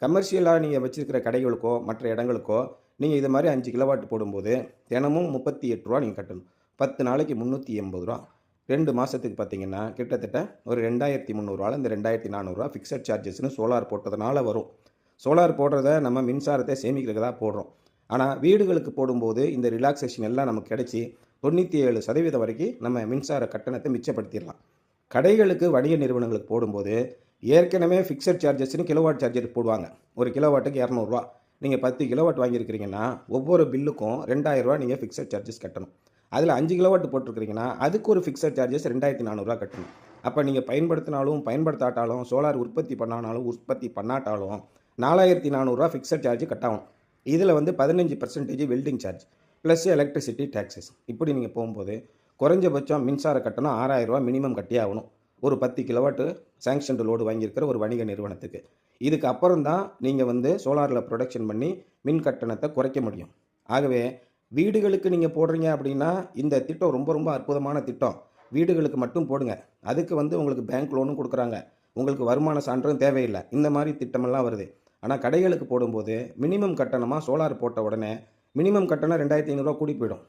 கமர்ஷியலாக நீங்கள் வச்சுருக்கிற கடைகளுக்கோ மற்ற இடங்களுக்கோ நீங்கள் இது மாதிரி 5 கிலோவாட் போடும்போது தினமும் ரூ. 38 நீங்கள் கட்டணும். 10 நாளைக்கு ரூ. 380. 2 மாதத்துக்கு பார்த்தீங்கன்னா கிட்டத்தட்ட ஒரு ரூ. 2300 இந்த ரூ. 2400 ஃபிக்ஸட் சார்ஜஸ்னு சோலார் போட்டதுனால வரும். சோலார் போடுறத நம்ம மின்சாரத்தை சேமிக்கிறதுக்கு தான் போடுறோம். ஆனால் வீடுகளுக்கு போடும்போது இந்த ரிலாக்ஸேஷன் எல்லாம் நமக்கு கிடைச்சி 97% வரைக்கும் நம்ம மின்சார கட்டணத்தை மிச்சப்படுத்திடலாம். கடைகளுக்கு வணிக நிறுவனங்களுக்கு போடும்போது ஏற்கனவே ஃபிக்ஸட் சார்ஜஸ்னு கிலோவாட் சார்ஜர் போடுவாங்க. ஒரு கிலோவாட்டுக்கு ரூ. 200. நீங்கள் 10 கிலோவாட் வாங்கியிருக்கிறீங்கன்னா ஒவ்வொரு பில்லுக்கும் ரூ. 2000 நீங்கள் ஃபிக்ஸட் சார்ஜஸ் கட்டணும். அதில் 5 கிலோவாட் போட்டிருக்கிறீங்கன்னா அதுக்கு ஒரு ஃபிக்ஸட் சார்ஜஸ் ரூ. 2400 கட்டணும். அப்போ நீங்கள் பயன்படுத்தினாலும் பயன்படுத்தாட்டாலும் சோலார் உற்பத்தி பண்ணாட்டாலும் ரூ. 4400 ஃபிக்ஸட் சார்ஜ் கட்டாகும். இதில் 15% welding charge plus electricity taxes இப்படி நீங்கள் போகும்போது குறைஞ்சபட்சம் மின்சார கட்டணம் ரூ. 6000 மினிமம் கட்டியே ஆகணும். ஒரு 10 கிலோவாட்டு சாங்ஷன்டு லோடு வாங்கியிருக்கிற ஒரு வணிக நிறுவனத்துக்கு. இதுக்கு அப்புறம் தான் நீங்கள் சோலாரில் ப்ரொடக்ஷன் பண்ணி மின் கட்டணத்தை குறைக்க முடியும். ஆகவே வீடுகளுக்கு நீங்கள் போடுறீங்க அப்படின்னா இந்த திட்டம் ரொம்ப ரொம்ப அற்புதமான திட்டம். வீடுகளுக்கு மட்டும் போடுங்க. அதுக்கு உங்களுக்கு பேங்க் லோனும் கொடுக்குறாங்க. உங்களுக்கு வருமான சான்றும் தேவையில்லை. இந்த மாதிரி திட்டமெல்லாம் வருது. ஆனால் கடைகளுக்கு போடும்போது மினிமம் கட்டணமாக சோலார் போட்ட உடனே மினிமம் கட்டணம் ரூ. 2500 கூடி போயிடும்.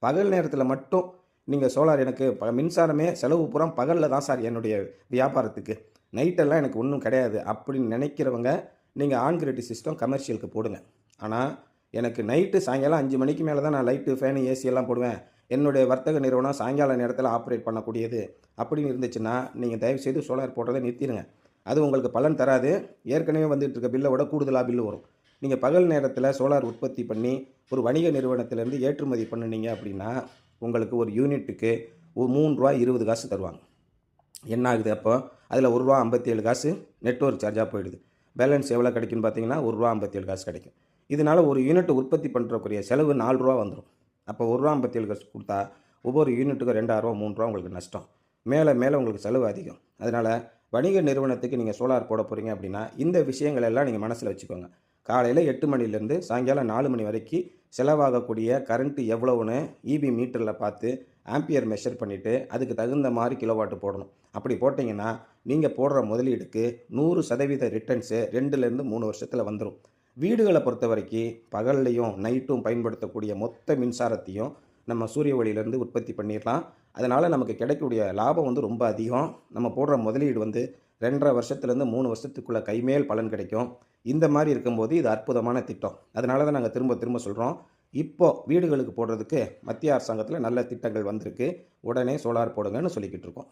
பகல் நேரத்தில் மட்டும் நீங்கள் சோலார் எனக்கு மின்சாரமே செலவு பூரா பகலில் தான் சார் என்னுடைய வியாபாரத்துக்கு, நைட்டெல்லாம் எனக்கு ஒன்றும் கிடையாது அப்படின்னு நினைக்கிறவங்க நீங்கள் ஆன் கிரிட் சிஸ்டம் கமர்ஷியலுக்கு போடுங்க. ஆனால் எனக்கு நைட்டு சாயங்காலம் 5 மணிக்கு மேலே தான் நான் லைட்டு ஃபேனு ஏசி எல்லாம் போடுவேன், என்னுடைய வர்த்தக நிறுவனம் சாயங்கால நேரத்தில் ஆப்ரேட் பண்ணக்கூடியது அப்படின்னு இருந்துச்சுன்னா நீங்கள் தயவுசெய்து சோலார் போடுறதை நிறுத்திடுங்க. அது உங்களுக்கு பலன் தராது. ஏற்கனவே வந்துட்டு இருக்க பில்லை விட கூடுதலாக பில்லு வரும். நீங்கள் பகல் நேரத்தில் சோலார் உற்பத்தி பண்ணி ஒரு வணிக நிறுவனத்திலேருந்து ஏற்றுமதி பண்ணினீங்க அப்படின்னா உங்களுக்கு ஒரு யூனிட்டுக்கு ரூ. 3.20 தருவாங்க. என்ன ஆகுது அப்போ? அதில் ரூ. 1.57 நெட்வொர்க் சார்ஜாக போயிடுது. பேலன்ஸ் எவ்வளோ கிடைக்குன்னு பார்த்தீங்கன்னா ரூ. 1.57 கிடைக்கும். இதனால் ஒரு யூனிட் உற்பத்தி பண்ணுறக்கூடிய செலவு ரூ. 4 வந்துடும். அப்போ ரூ. 1.57 கொடுத்தா ஒவ்வொரு யூனிட்டுக்கும் ரூ. 2 ரூ. உங்களுக்கு நஷ்டம். மேலே உங்களுக்கு செலவு அதிகம். அதனால் வணிக நிறுவனத்துக்கு நீங்கள் சோலார் போட போகிறீங்க அப்படின்னா இந்த விஷயங்கள் எல்லாம் நீங்கள் மனசில் வச்சுக்கோங்க. காலையில் 8 மணிலேருந்து சாயங்காலம் 4 மணி வரைக்கும் செலவாகக்கூடிய கரண்ட்டு எவ்வளோன்னு இபி மீட்டரில் பார்த்து ஆம்பியர் மெஷர் பண்ணிவிட்டு அதுக்கு தகுந்த மாதிரி கிலோவாட்டு போடணும். அப்படி போட்டிங்கன்னா நீங்கள் போடுற முதலீடுக்கு 100% ரிட்டர்ன்ஸு 2லேருந்து 3 வருஷத்தில் வந்துடும். வீடுகளை பொறுத்த வரைக்கும் பகல்லையும் நைட்டும் பயன்படுத்தக்கூடிய மொத்த மின்சாரத்தையும் நம்ம சூரிய ஒளியிலேருந்து உற்பத்தி பண்ணிடலாம். அதனால் நமக்கு கிடைக்கக்கூடிய லாபம் ரொம்ப அதிகம். நம்ம போடுற முதலீடு 2.5 வருஷத்துலேருந்து 3 வருஷத்துக்குள்ளே கைமேல் பலன் கிடைக்கும். இந்த மாதிரி இருக்கும்போது இது அற்புதமான திட்டம். அதனால தான் நாங்கள் திரும்ப சொல்கிறோம். இப்போது வீடுகளுக்கு போடுறதுக்கு மத்திய அரசாங்கத்தில் நல்ல திட்டங்கள் வந்திருக்கு. உடனே சோலார் போடுங்கன்னு சொல்லிக்கிட்டு இருக்கோம்.